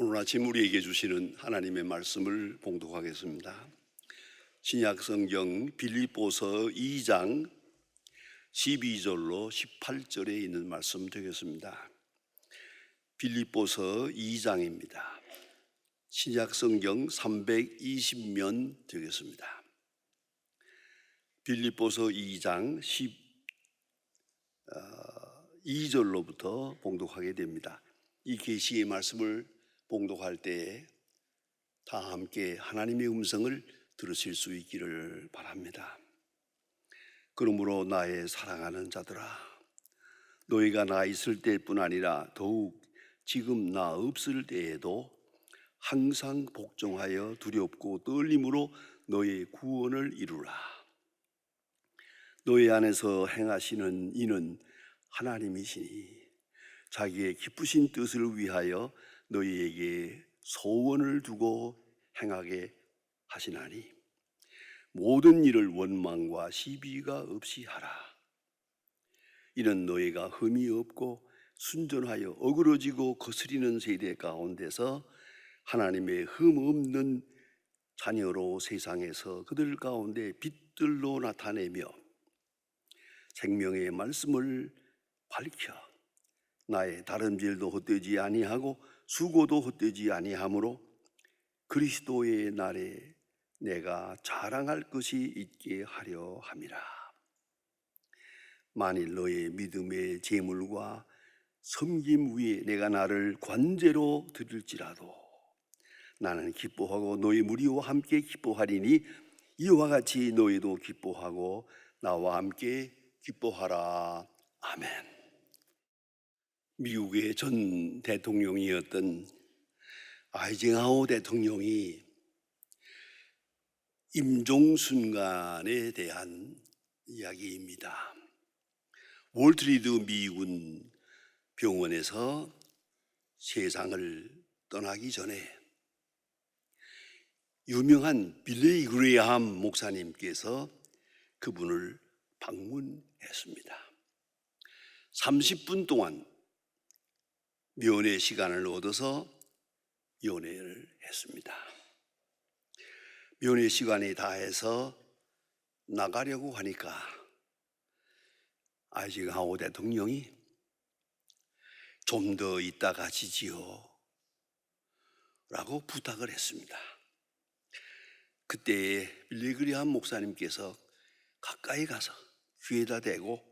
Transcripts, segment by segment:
오늘 아침 우리에게 주시는 하나님의 말씀을 봉독하겠습니다. 신약성경 빌립보서 2장 12절로 18절에 있는 말씀 되겠습니다. 빌립보서 2장입니다. 신약성경 320면 되겠습니다. 빌립보서 2장 12절로부터 봉독하게 됩니다. 이 계시의 말씀을 봉독할 때에 다 함께 하나님의 음성을 들으실 수 있기를 바랍니다. 그러므로 나의 사랑하는 자들아, 너희가 나 있을 때뿐 아니라 더욱 지금 나 없을 때에도 항상 복종하여 두렵고 떨림으로 너의 구원을 이루라. 너희 안에서 행하시는 이는 하나님이시니 자기의 기쁘신 뜻을 위하여 너희에게 소원을 두고 행하게 하시나니 모든 일을 원망과 시비가 없이 하라. 이는 너희가 흠이 없고 순전하여 어그러지고 거스리는 세대 가운데서 하나님의 흠 없는 자녀로 세상에서 그들 가운데 빛들로 나타내며 생명의 말씀을 밝혀 나의 다름질도 헛되지 아니하고 수고도 헛되지 아니하므로 그리스도의 날에 내가 자랑할 것이 있게 하려 함이라. 만일 너의 믿음의 재물과 섬김 위에 내가 나를 관제로 드릴지라도 나는 기뻐하고 너희 무리와 함께 기뻐하리니 이와 같이 너희도 기뻐하고 나와 함께 기뻐하라. 아멘. 미국의 전 대통령이었던 아이젠하워 대통령이 임종순간에 대한 이야기입니다. 월트리드 미군 병원에서 세상을 떠나기 전에 유명한 빌리 그레이엄 목사님께서 그분을 방문했습니다. 30분 동안 면회 시간을 얻어서 연회를 했습니다. 면회 시간이 다해서 나가려고 하니까 아이젠하워 대통령이 좀 더 있다 가시지요 라고 부탁을 했습니다. 그때 빌리 그레이엄 목사님께서 가까이 가서 귀에다 대고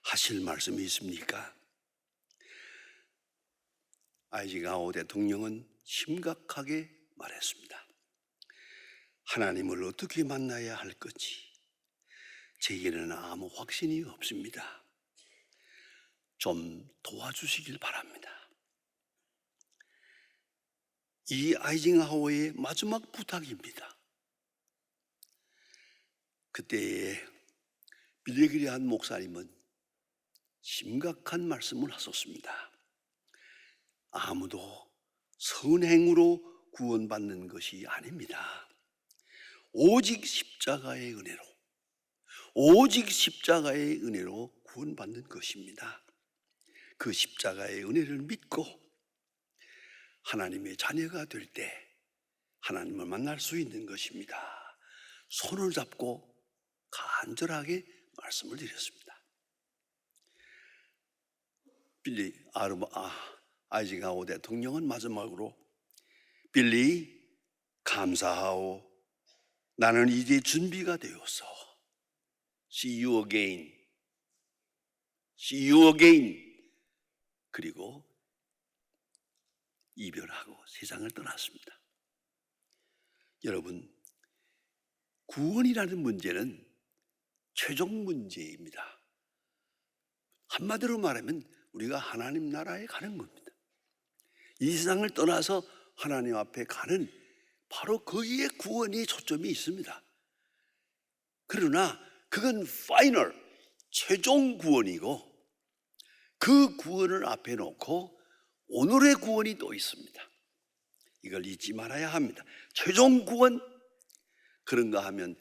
하실 말씀이 있습니까? 아이젠하워 대통령은 심각하게 말했습니다. 하나님을 어떻게 만나야 할 건지 제게는 아무 확신이 없습니다. 좀 도와주시길 바랍니다. 이 아이젠하워의 마지막 부탁입니다. 그때 빌리 그레이엄 목사님은 심각한 말씀을 하셨습니다. 아무도 선행으로 구원받는 것이 아닙니다. 오직 십자가의 은혜로, 오직 십자가의 은혜로 구원받는 것입니다. 그 십자가의 은혜를 믿고 하나님의 자녀가 될 때 하나님을 만날 수 있는 것입니다. 손을 잡고 간절하게 말씀을 드렸습니다. 아이젠하워 대통령은 마지막으로 빌리 감사하오. 나는 이제 준비가 되었어. See you again. See you again. 그리고 이별하고 세상을 떠났습니다. 여러분, 구원이라는 문제는 최종 문제입니다. 한마디로 말하면 우리가 하나님 나라에 가는 겁니다. 이 세상을 떠나서 하나님 앞에 가는 바로 거기에 구원이 초점이 있습니다. 그러나 그건 파이널, 최종 구원이고 그 구원을 앞에 놓고 오늘의 구원이 또 있습니다. 이걸 잊지 말아야 합니다. 최종 구원, 그런가 하면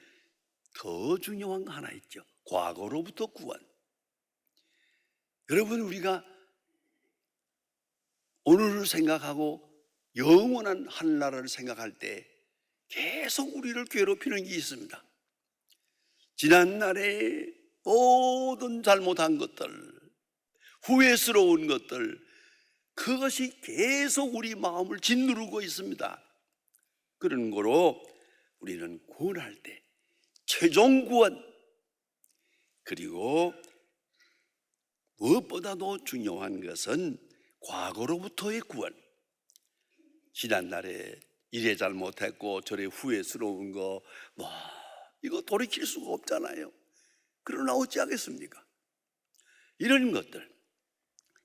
더 중요한 거 하나 있죠. 과거로부터 구원. 여러분, 우리가 오늘을 생각하고 영원한 하늘나라를 생각할 때 계속 우리를 괴롭히는 게 있습니다. 지난날에 모든 잘못한 것들, 후회스러운 것들, 그것이 계속 우리 마음을 짓누르고 있습니다. 그런 거로 우리는 구원할 때 최종 구원, 그리고 무엇보다도 중요한 것은 과거로부터의 구원. 지난날에 이래 잘못했고 저래 후회스러운 거 이거 돌이킬 수가 없잖아요. 그러나 어찌하겠습니까? 이런 것들,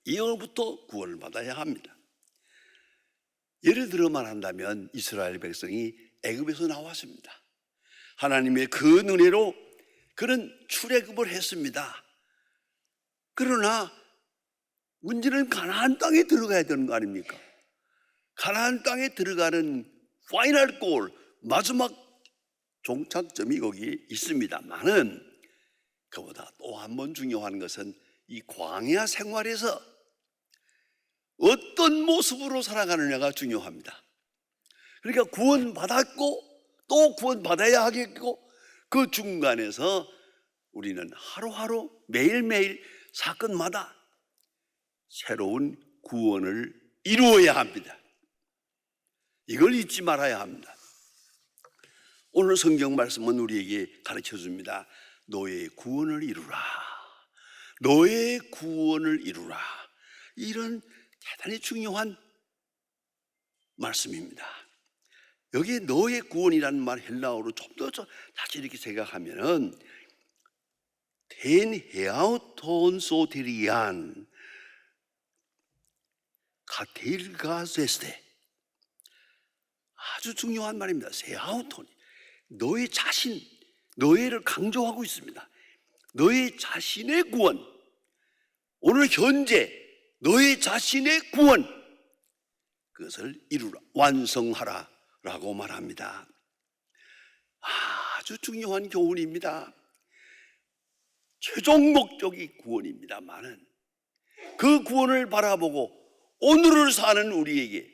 이거부터 구원을 받아야 합니다. 예를 들어 말한다면 이스라엘 백성이 애굽에서 나왔습니다. 하나님의 그 은혜로 그런 출애굽을 했습니다. 그러나 문제는 가나안 땅에 들어가야 되는 거 아닙니까? 가나안 땅에 들어가는 파이널 골, 마지막 종착점이 거기 있습니다만은 그보다 또 한 번 중요한 것은 이 광야 생활에서 어떤 모습으로 살아가느냐가 중요합니다. 그러니까 구원받았고 또 구원받아야 하겠고, 그 중간에서 우리는 하루하루 매일매일 사건마다 새로운 구원을 이루어야 합니다. 이걸 잊지 말아야 합니다. 오늘 성경 말씀은 우리에게 가르쳐 줍니다. 너의 구원을 이루라. 너의 구원을 이루라. 이런 대단히 중요한 말씀입니다. 여기에 너의 구원이라는 말 헬라어로 좀 더 다시 이렇게 생각하면은 된 헤아우톤 소테리안 카테일가세스테, 아주 중요한 말입니다. 세아우톤이 너의 자신, 너의를 강조하고 있습니다. 너의 자신의 구원, 오늘 현재 너의 자신의 구원, 그것을 이루라, 완성하라 라고 말합니다. 아주 중요한 교훈입니다. 최종 목적이 구원입니다만은 그 구원을 바라보고 오늘을 사는 우리에게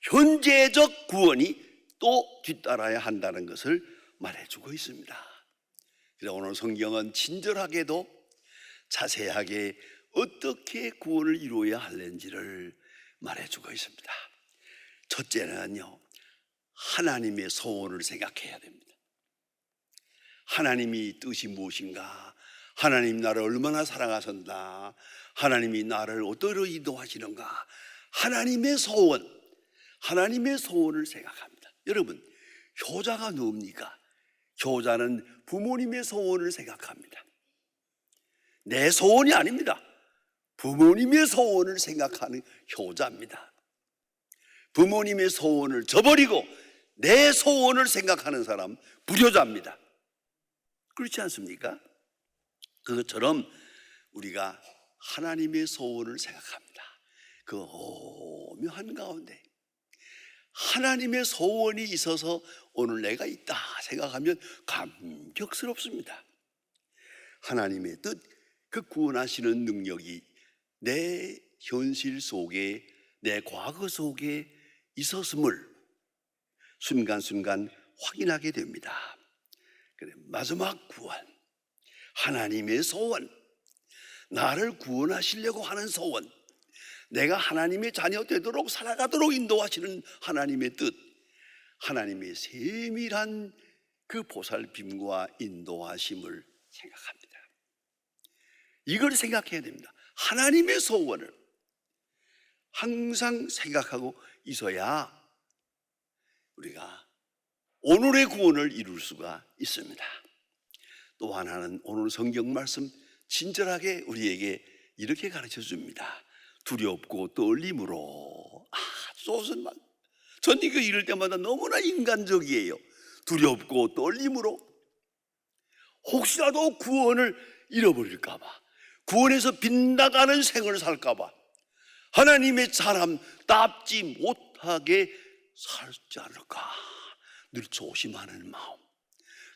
현재적 구원이 또 뒤따라야 한다는 것을 말해주고 있습니다. 그래서 오늘 성경은 친절하게도 자세하게 어떻게 구원을 이루어야 하는지를 말해주고 있습니다. 첫째는요, 하나님의 소원을 생각해야 됩니다. 하나님이 뜻이 무엇인가? 하나님 나를 얼마나 사랑하셨나? 하나님이 나를 어디로 인도하시는가? 하나님의 소원, 하나님의 소원을 생각합니다. 여러분, 효자가 뭡니까? 효자는 부모님의 소원을 생각합니다. 내 소원이 아닙니다. 부모님의 소원을 생각하는 효자입니다. 부모님의 소원을 저버리고 내 소원을 생각하는 사람 불효자입니다. 그렇지 않습니까? 그것처럼 우리가 하나님의 소원을 생각합니다. 그 오묘한 가운데 하나님의 소원이 있어서 오늘 내가 있다 생각하면 감격스럽습니다. 하나님의 뜻, 그 구원하시는 능력이 내 현실 속에, 내 과거 속에 있었음을 순간순간 확인하게 됩니다. 그래, 마지막 구원, 하나님의 소원, 나를 구원하시려고 하는 소원, 내가 하나님의 자녀 되도록 살아가도록 인도하시는 하나님의 뜻, 하나님의 세밀한 그 보살핌과 인도하심을 생각합니다. 이걸 생각해야 됩니다. 하나님의 소원을 항상 생각하고 있어야 우리가 오늘의 구원을 이룰 수가 있습니다. 또 하나는 오늘 성경 말씀 친절하게 우리에게 이렇게 가르쳐 줍니다. 두렵고 떨림으로. 소선 말. 전 이거 읽을 때마다 너무나 인간적이에요. 두렵고 떨림으로. 혹시라도 구원을 잃어버릴까 봐, 구원에서 빗나가는 생을 살까 봐, 하나님의 사람답지 못하게 살지 않을까 늘 조심하는 마음,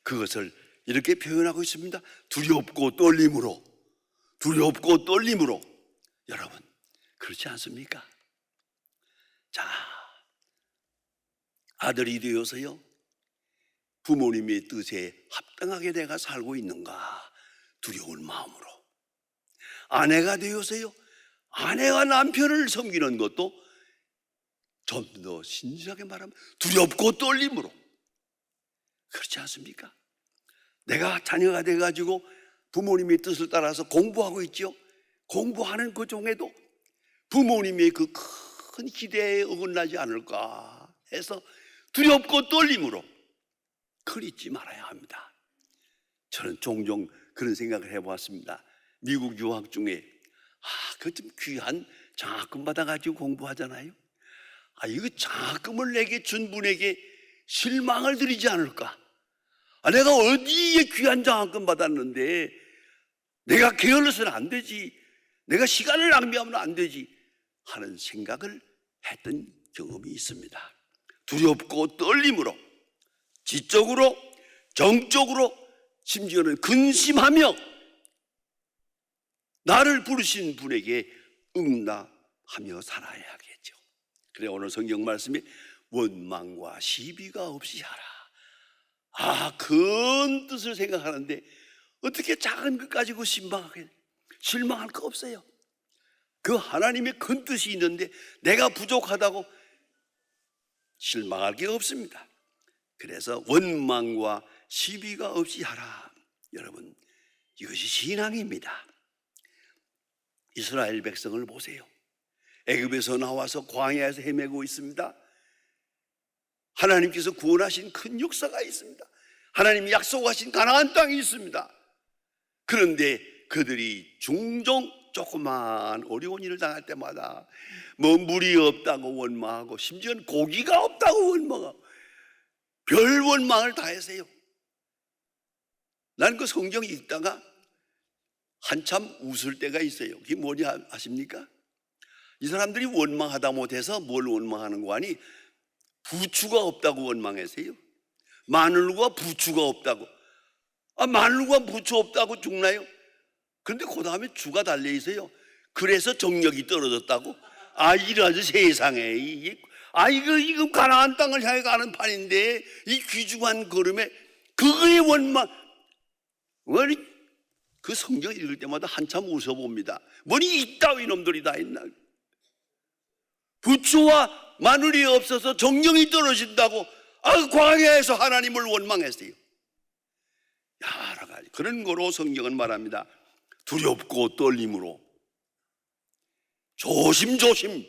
그것을 이렇게 표현하고 있습니다. 두렵고 떨림으로. 두렵고 떨림으로. 여러분, 그렇지 않습니까? 자, 아들이 되어서요 부모님의 뜻에 합당하게 내가 살고 있는가 두려운 마음으로, 아내가 되어서요 아내가 남편을 섬기는 것도 좀 더 진지하게 말하면 두렵고 떨림으로, 그렇지 않습니까? 내가 자녀가 돼가지고 부모님의 뜻을 따라서 공부하고 있죠. 공부하는 그 중에도 부모님의 그 큰 기대에 어긋나지 않을까 해서 두렵고 떨림으로 그걸 잊지 말아야 합니다. 저는 종종 그런 생각을 해보았습니다. 미국 유학 중에 그 좀 귀한 장학금 받아가지고 공부하잖아요. 이거 장학금을 내게 준 분에게 실망을 드리지 않을까? 내가 어디에 귀한 장학금 받았는데 내가 게을러서는 안 되지, 내가 시간을 낭비하면 안 되지 하는 생각을 했던 경험이 있습니다. 두렵고 떨림으로, 지적으로, 정적으로, 심지어는 근심하며 나를 부르신 분에게 응답하며 살아야 하겠죠. 그래 오늘 성경 말씀에 원망과 시비가 없이 하라. 큰 뜻을 생각하는데 어떻게 작은 것 가지고 실망할 거 없어요. 그 하나님의 큰 뜻이 있는데 내가 부족하다고 실망할 게 없습니다. 그래서 원망과 시비가 없이 하라. 여러분, 이것이 신앙입니다. 이스라엘 백성을 보세요. 애굽에서 나와서 광야에서 헤매고 있습니다. 하나님께서 구원하신 큰 역사가 있습니다. 하나님이 약속하신 가나안 땅이 있습니다. 그런데 그들이 종종 조그만 어려운 일을 당할 때마다 물이 없다고 원망하고, 심지어는 고기가 없다고 원망하고, 별 원망을 다 하세요. 난 그 성경 읽다가 한참 웃을 때가 있어요. 그게 뭐냐 아십니까? 이 사람들이 원망하다 못해서 뭘 원망하는 거 아니? 부추가 없다고 원망하세요. 마늘과 부추가 없다고. 마늘과 부추 없다고 죽나요? 그런데 그 다음에 주가 달려 있어요. 그래서 정력이 떨어졌다고? 이런 세상에. 이거 가나안 땅을 향해 가는 판인데 이 귀중한 걸음에 그거의 원망. 그 성경 읽을 때마다 한참 웃어봅니다. 뭐니 이따위 놈들이 다 있나? 부추와 마늘이 없어서 정령이 떨어진다고 광야에서 하나님을 원망했어요. 여러 가지 그런 거로 성경은 말합니다. 두렵고 떨림으로 조심조심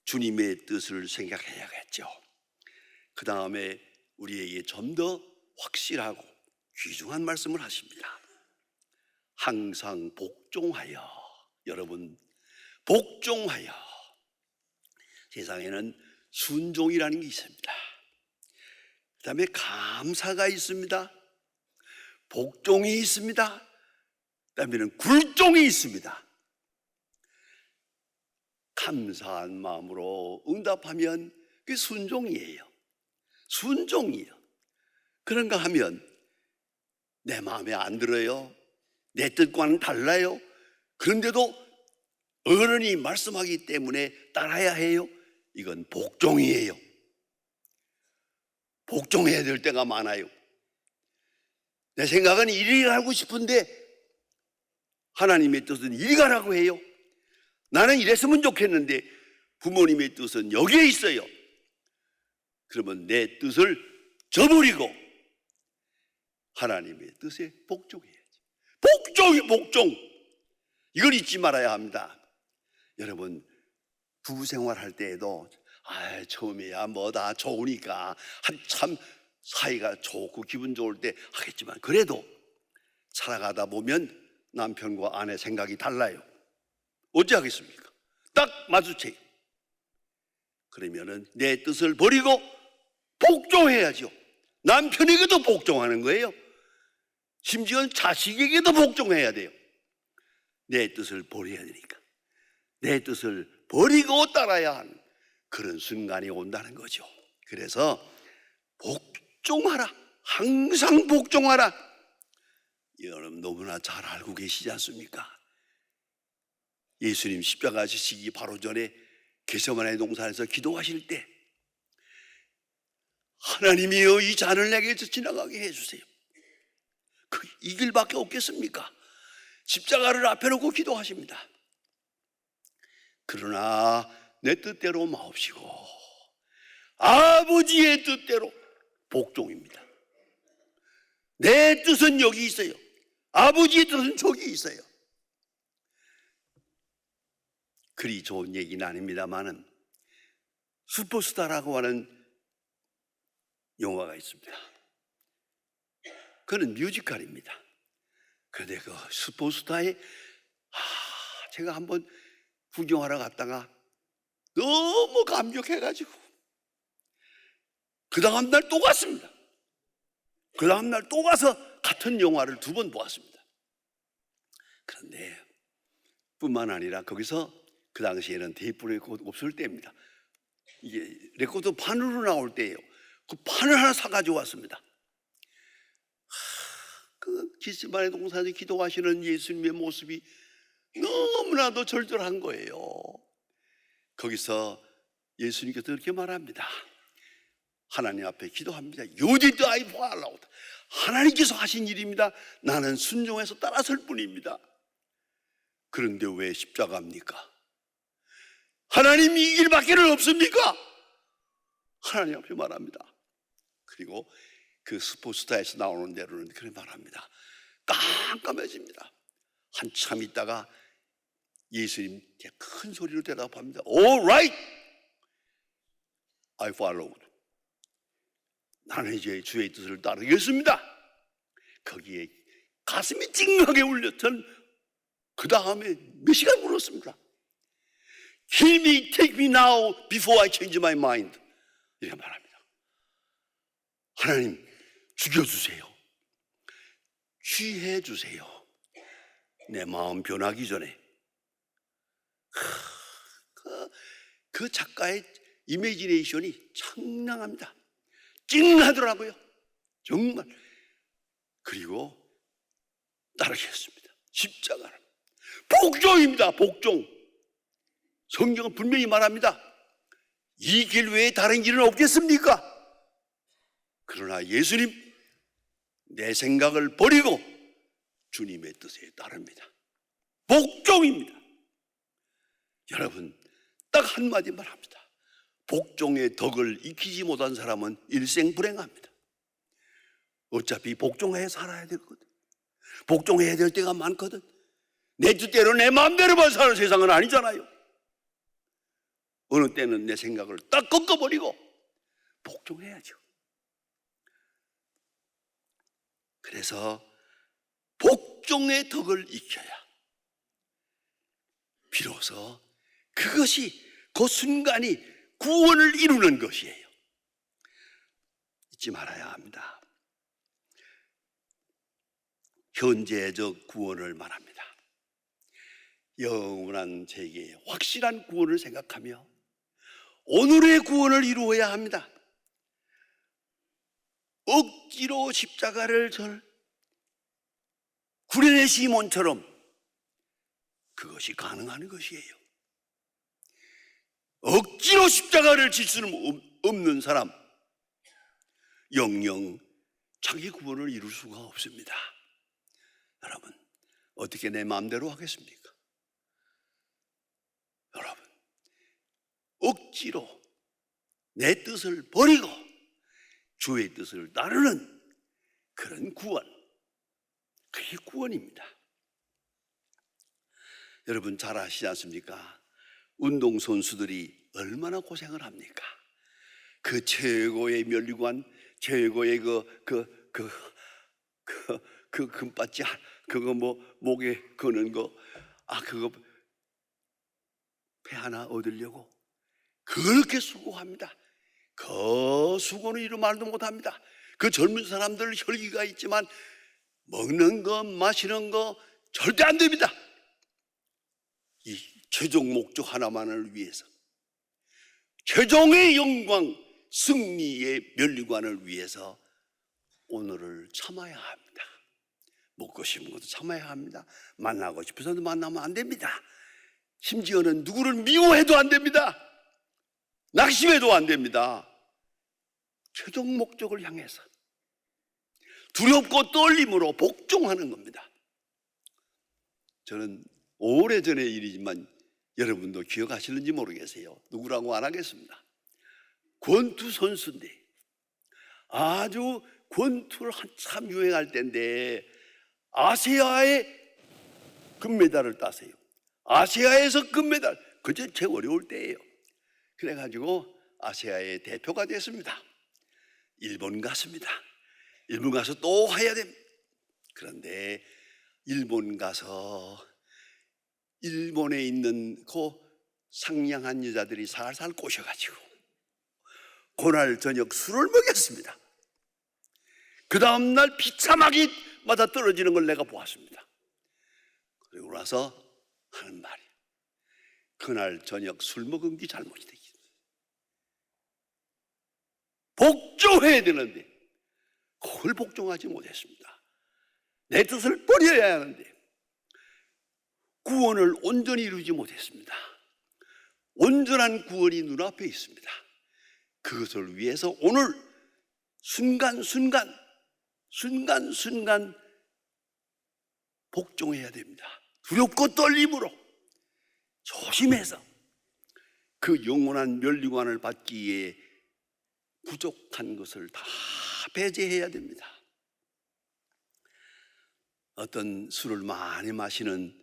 주님의 뜻을 생각해야겠죠. 그 다음에 우리에게 좀 더 확실하고 귀중한 말씀을 하십니다. 항상 복종하여. 여러분, 복종하여. 세상에는 순종이라는 게 있습니다. 그 다음에 감사가 있습니다. 복종이 있습니다. 그 다음에는 굴종이 있습니다. 감사한 마음으로 응답하면 그게 순종이에요. 순종이요. 그런가 하면 내 마음에 안 들어요. 내 뜻과는 달라요. 그런데도 어른이 말씀하기 때문에 따라야 해요. 이건 복종이에요. 복종해야 될 때가 많아요. 내 생각은 이리 가고 싶은데 하나님의 뜻은 이리 가라고 해요. 나는 이랬으면 좋겠는데 부모님의 뜻은 여기에 있어요. 그러면 내 뜻을 저버리고 하나님의 뜻에 복종해야지. 복종. 이걸 잊지 말아야 합니다. 여러분, 부부 생활할 때에도 처음이야 다 좋으니까 한참 사이가 좋고 기분 좋을 때 하겠지만, 그래도 살아가다 보면 남편과 아내 생각이 달라요. 어찌 하겠습니까? 딱 마주쳐요. 그러면은 내 뜻을 버리고 복종해야죠. 남편에게도 복종하는 거예요. 심지어 자식에게도 복종해야 돼요. 내 뜻을 버려야 되니까. 내 뜻을 버리고 따라야 하는 그런 순간이 온다는 거죠. 그래서 복종하라. 항상 복종하라. 여러분 너무나 잘 알고 계시지 않습니까? 예수님 십자가 지시기 바로 전에 겟세마네 동산에서 기도하실 때 하나님이여 이 잔을 내게서 지나가게 해주세요. 이 길밖에 없겠습니까? 십자가를 앞에 놓고 기도하십니다. 그러나 내 뜻대로 마옵시고 아버지의 뜻대로 복종입니다. 내 뜻은 여기 있어요. 아버지의 뜻은 저기 있어요. 그리 좋은 얘기는 아닙니다만은 슈퍼스타라고 하는 영화가 있습니다. 그는 뮤지컬입니다. 그런데 그 슈퍼스타에 제가 한번 구경하러 갔다가 너무 감격해가지고 그 다음날 또 갔습니다. 그 다음날 또 가서 같은 영화를 2번 보았습니다. 그런데 뿐만 아니라 거기서 그 당시에는 테이프 레코드 없을 때입니다. 이게 레코드 판으로 나올 때예요. 그 판을 하나 사가지고 왔습니다. 그 겟세마네 동산에 기도하시는 예수님의 모습이 너무나도 절절한 거예요. 거기서 예수님께서 이렇게 말합니다. 하나님 앞에 기도합니다. You did I follow. 하나님께서 하신 일입니다. 나는 순종해서 따라설 뿐입니다. 그런데 왜 십자가입니까? 하나님이 이 길밖에는 없습니까? 하나님 앞에 말합니다. 그리고 그 슈퍼스타에서 나오는 대로는 그렇게 말합니다. 깜깜해집니다. 한참 있다가 예수님 큰 소리로 대답합니다. All right, I followed. 나는 이제 주의 뜻을 따르겠습니다. 거기에 가슴이 찡하게 울렸던 그 다음에 몇 시간 울었습니다. Kill me, take me now before I change my mind. 이렇게 말합니다. 하나님 죽여주세요. 취해주세요. 내 마음 변하기 전에. 그 작가의 이미지네이션이 청량합니다. 찡하더라고요. 정말. 그리고 따르겠습니다. 십자가는 복종입니다. 복종. 성경은 분명히 말합니다. 이 길 외에 다른 길은 없겠습니까? 그러나 예수님, 내 생각을 버리고 주님의 뜻에 따릅니다. 복종입니다. 여러분, 딱 한마디만 합니다. 복종의 덕을 익히지 못한 사람은 일생 불행합니다. 어차피 복종해 살아야 되거든. 복종해야 될 때가 많거든. 내 뜻대로 내 마음대로만 사는 세상은 아니잖아요. 어느 때는 내 생각을 딱 꺾어버리고 복종해야죠. 그래서 복종의 덕을 익혀야 비로소 그것이 그 순간이 구원을 이루는 것이에요. 잊지 말아야 합니다. 현재적 구원을 말합니다. 영원한 세계의 확실한 구원을 생각하며 오늘의 구원을 이루어야 합니다. 억지로 십자가를 구레네 시몬처럼 그것이 가능한 것이에요. 억지로 십자가를 질 수는 없는 사람, 영영 자기 구원을 이룰 수가 없습니다. 여러분, 어떻게 내 마음대로 하겠습니까? 여러분, 억지로 내 뜻을 버리고 주의 뜻을 따르는 그런 구원, 그게 구원입니다. 여러분 잘 아시지 않습니까? 운동선수들이 얼마나 고생을 합니까? 그 최고의 면류관, 최고의 그 금받지, 그거 목에 거는 거, 그거 배 하나 얻으려고 그렇게 수고합니다. 그 수고는 이루 말도 못합니다. 그 젊은 사람들 혈기가 있지만 먹는 거, 마시는 거 절대 안 됩니다. 이 최종 목적 하나만을 위해서, 최종의 영광, 승리의 면류관을 위해서 오늘을 참아야 합니다. 먹고 싶은 것도 참아야 합니다. 만나고 싶어서도 만나면 안 됩니다. 심지어는 누구를 미워해도 안 됩니다. 낙심해도 안 됩니다. 최종 목적을 향해서 두렵고 떨림으로 복종하는 겁니다. 저는 오래전의 일이지만 여러분도 기억하실는지 모르겠어요. 누구라고 안 하겠습니다. 권투 선수인데, 아주 권투를 한참 유행할 때인데 아시아의 금메달을 따세요. 아시아에서 금메달, 그저 제일 어려울 때예요. 그래가지고 아시아의 대표가 됐습니다. 일본 갔습니다. 일본 가서 또 해야 됩니다. 그런데 일본 가서 일본에 있는 그 상냥한 여자들이 살살 꼬셔가지고 그날 저녁 술을 먹였습니다. 그 다음날 비참하게 맞아 떨어지는 걸 내가 보았습니다. 그리고 나서 하는 말이, 그날 저녁 술 먹은 게 잘못이 되겠다. 복종해야 되는데 그걸 복종하지 못했습니다. 내 뜻을 버려야 하는데 구원을 온전히 이루지 못했습니다. 온전한 구원이 눈앞에 있습니다. 그것을 위해서 오늘 순간순간 복종해야 됩니다. 두렵고 떨림으로 조심해서 그 영원한 멸류관을 받기에 부족한 것을 다 배제해야 됩니다. 어떤 술을 많이 마시는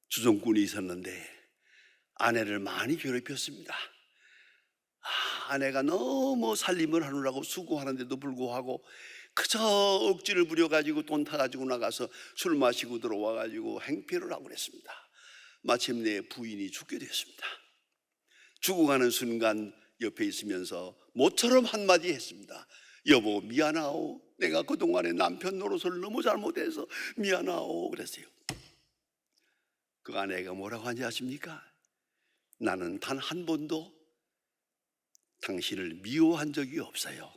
주정꾼이 있었는데 아내를 많이 괴롭혔습니다. 아내가 너무 살림을 하느라고 수고하는데도 불구하고 그저 억지를 부려가지고 돈 타가지고 나가서 술 마시고 들어와가지고 행패를 하고 그랬습니다. 마침내 부인이 죽게 됐습니다. 죽어가는 순간 옆에 있으면서 모처럼 한마디 했습니다. 여보 미안하오, 내가 그동안에 남편 노릇을 너무 잘못해서 미안하오 그랬어요. 그 아내가 뭐라고 하는지 아십니까? 나는 단 한 번도 당신을 미워한 적이 없어요.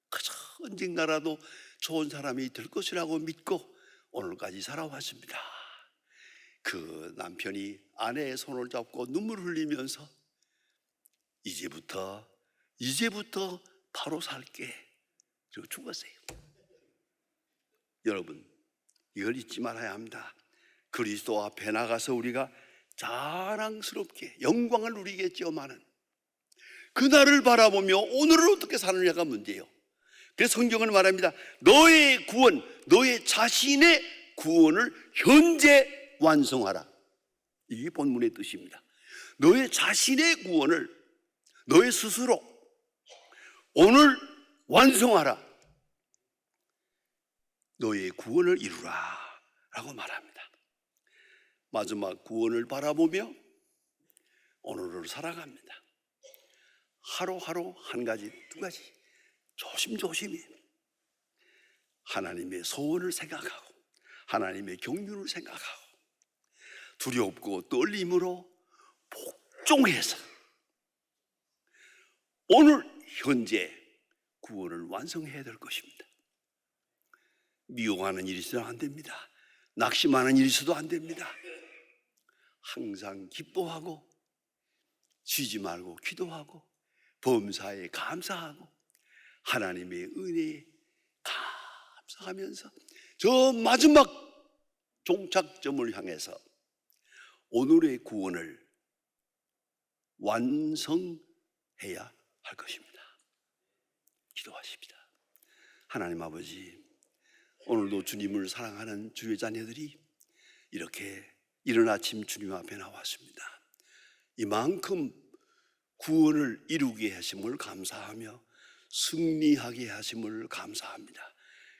그저 언젠가라도 좋은 사람이 될 것이라고 믿고 오늘까지 살아왔습니다. 그 남편이 아내의 손을 잡고 눈물을 흘리면서 이제부터 바로 살게, 그리고 죽었어요. 여러분, 이걸 잊지 말아야 합니다. 그리스도 앞에 나가서 우리가 자랑스럽게 영광을 누리겠지만은 그날을 바라보며 오늘을 어떻게 사느냐가 문제예요. 그래서 성경은 말합니다. 너의 구원, 너의 자신의 구원을 현재 완성하라. 이게 본문의 뜻입니다. 너의 자신의 구원을 너의 스스로 오늘 완성하라. 너의 구원을 이루라 라고 말합니다. 마지막 구원을 바라보며 오늘을 살아갑니다. 하루하루 한 가지, 두 가지 조심조심히 하나님의 소원을 생각하고 하나님의 경륜을 생각하고 두렵고 떨림으로 복종해서 오늘 현재 구원을 완성해야 될 것입니다. 미워하는 일이 있어도 안 됩니다. 낙심하는 일이 있어도 안 됩니다. 항상 기뻐하고 쉬지 말고 기도하고 범사에 감사하고 하나님의 은혜에 감사하면서 저 마지막 종착점을 향해서 오늘의 구원을 완성해야 할 것입니다. 기도하십니다. 하나님 아버지, 오늘도 주님을 사랑하는 주의 자녀들이 이렇게 이른 아침 주님 앞에 나왔습니다. 이만큼 구원을 이루게 하심을 감사하며 승리하게 하심을 감사합니다.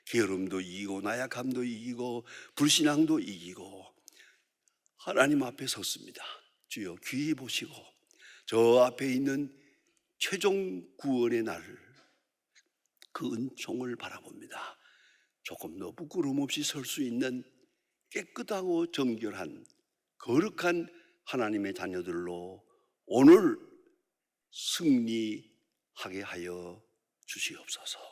게으름도 이기고 나약함도 이기고 불신앙도 이기고 하나님 앞에 섰습니다. 주여 귀히 보시고 저 앞에 있는 최종 구원의 날을, 그 은총을 바라봅니다. 조금 더 부끄러움 없이 설 수 있는 깨끗하고 정결한 거룩한 하나님의 자녀들로 오늘 승리하게 하여 주시옵소서.